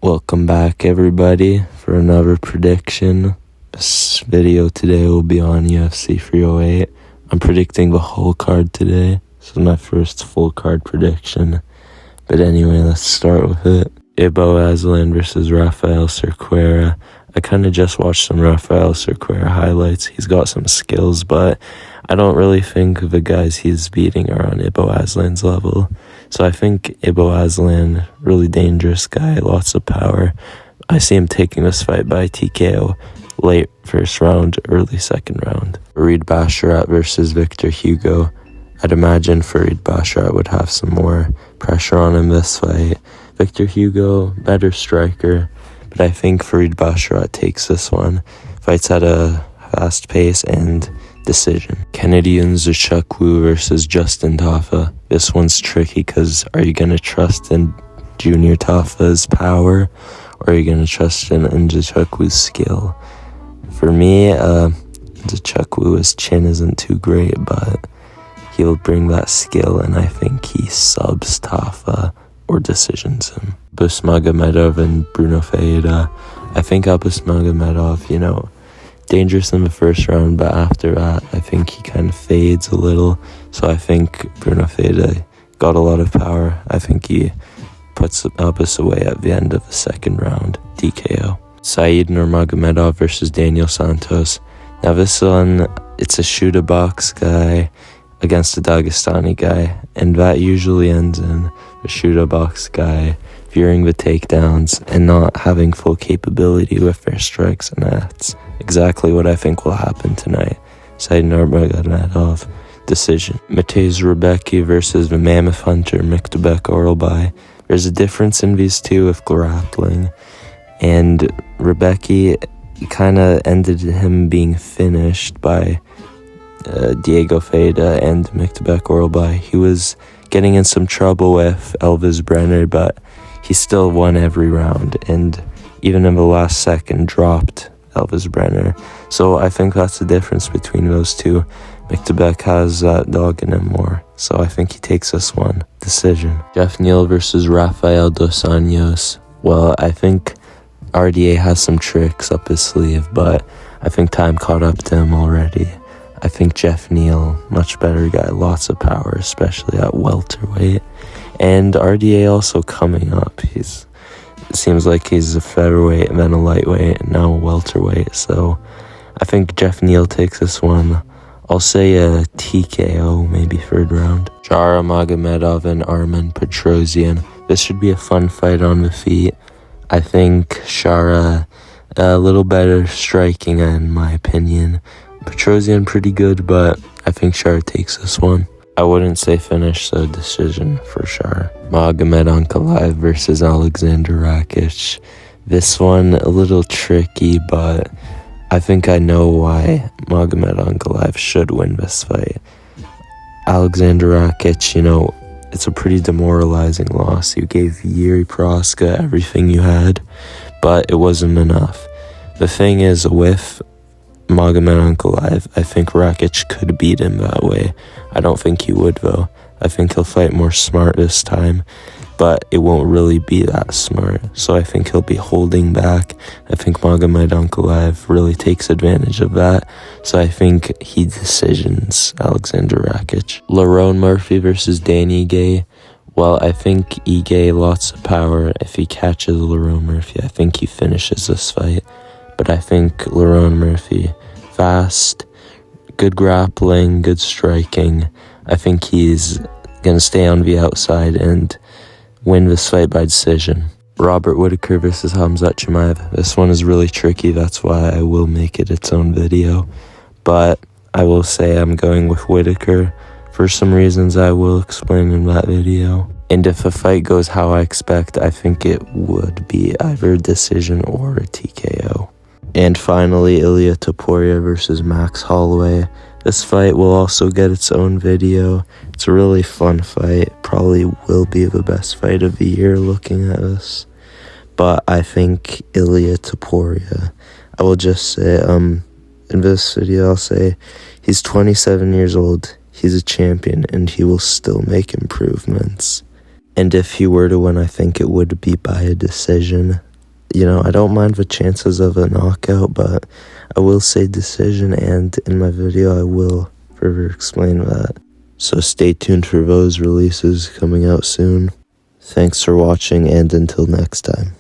Welcome back, everybody, for another prediction. This video today will be on UFC 308. I'm predicting the whole card today. This is my first full card prediction. But anyway, let's start with it. Ibo Aslan versus Rafael Cerqueira. I kind of just watched some Rafael Cerqueira highlights. He's got some skills, but I don't really think the guys he's beating are on Ibo Aslan's level. So I think Ibo Aslan, really dangerous guy, lots of power. I see him taking this fight by TKO late first round, early second round. Farid Basharat versus Victor Hugo. I'd imagine Farid Basharat would have some more pressure on him this fight. Victor Hugo, better striker, but I think Farid Basharat takes this one. Fights at a fast pace and decision. Kennedy Nzechukwu versus Justin Tafa. This one's tricky because are you going to trust in Junior Tafa's power or are you going to trust in Nzechukwu's skill? For me, Nzechukwu's chin isn't too great, but he'll bring that skill, and I think he subs Tafa or decisions him. Abus Magomedov and Bruno Ferreira. I think Abus Magomedov, dangerous in the first round, but after that, I think he kind of fades a little. So I think Bruno Ferreira got a lot of power. I think he puts Abus away at the end of the second round, TKO. Saeed Nurmagomedov versus Daniel Santos. Now this one, it's a shoot-a-box guy against a Dagestani guy, and that usually ends in the shoot-a-box guy fearing the takedowns and not having full capability with their strikes, and that's exactly what I think will happen tonight. Saeed Nurmagomedov, decision. Mateusz Rebecki versus the Mammoth Hunter, Miktebek Oralbai. There's a difference in these two with grappling, and Rebecki kind of ended him being finished by Diego Feida and Miktebek Oralbai. He was getting in some trouble with Elvis Brenner, but he still won every round, and even in the last second dropped Elvis Brenner. So I think that's the difference between those two. Miktebek has that dog in him more, so I think he takes this one. Decision. Jeff Neal versus Rafael Dos Anjos. Well, I think RDA has some tricks up his sleeve, but I think time caught up to him already. I think Jeff Neal, much better guy, lots of power, especially at welterweight. And RDA also coming up. It seems like he's a featherweight and then a lightweight and now a welterweight. So I think Jeff Neal takes this one. I'll say a TKO, maybe third round. Jara Magomedov and Armen Petrosyan. This should be a fun fight on the feet. I think Shara a little better striking in my opinion. Petrosyan pretty good, but I think Shara takes this one. I wouldn't say finish, so decision for Shara. Magomed Ankalaev versus Alexander Rakic. This one a little tricky, but I think I know why Magomed Ankalaev should win this fight. Alexander Rakic, it's a pretty demoralizing loss. You gave Yuri Proska everything you had, but it wasn't enough. The thing is, with Magomed Ankalaev, I think Rakic could beat him that way. I don't think he would, though. I think he'll fight more smart this time, but it won't really be that smart. So I think he'll be holding back. I think Magomed Ankalaev really takes advantage of that. So I think he decisions Alexander Rakic. Lerone Murphy versus Danny Ige. Well, I think Ige lots of power. If he catches Lerone Murphy, I think he finishes this fight. But I think Lerone Murphy, fast, good grappling, good striking. I think he's going to stay on the outside and win this fight by decision. Robert Whittaker versus Khamzat Chimaev. This one is really tricky, that's why I will make it its own video. But I will say I'm going with Whittaker for some reasons I will explain in that video. And if the fight goes how I expect, I think it would be either a decision or a TKO. And finally, Ilia Topuria versus Max Holloway. This fight will also get its own video. It's a really fun fight. Probably will be the best fight of the year looking at this. But I think Ilia Topuria. I will just say, in this video, I'll say he's 27 years old. He's a champion, and he will still make improvements. And if he were to win, I think it would be by a decision. I don't mind the chances of a knockout, but I will say decision, and in my video I will further explain that. So stay tuned for those releases coming out soon. Thanks for watching, and until next time.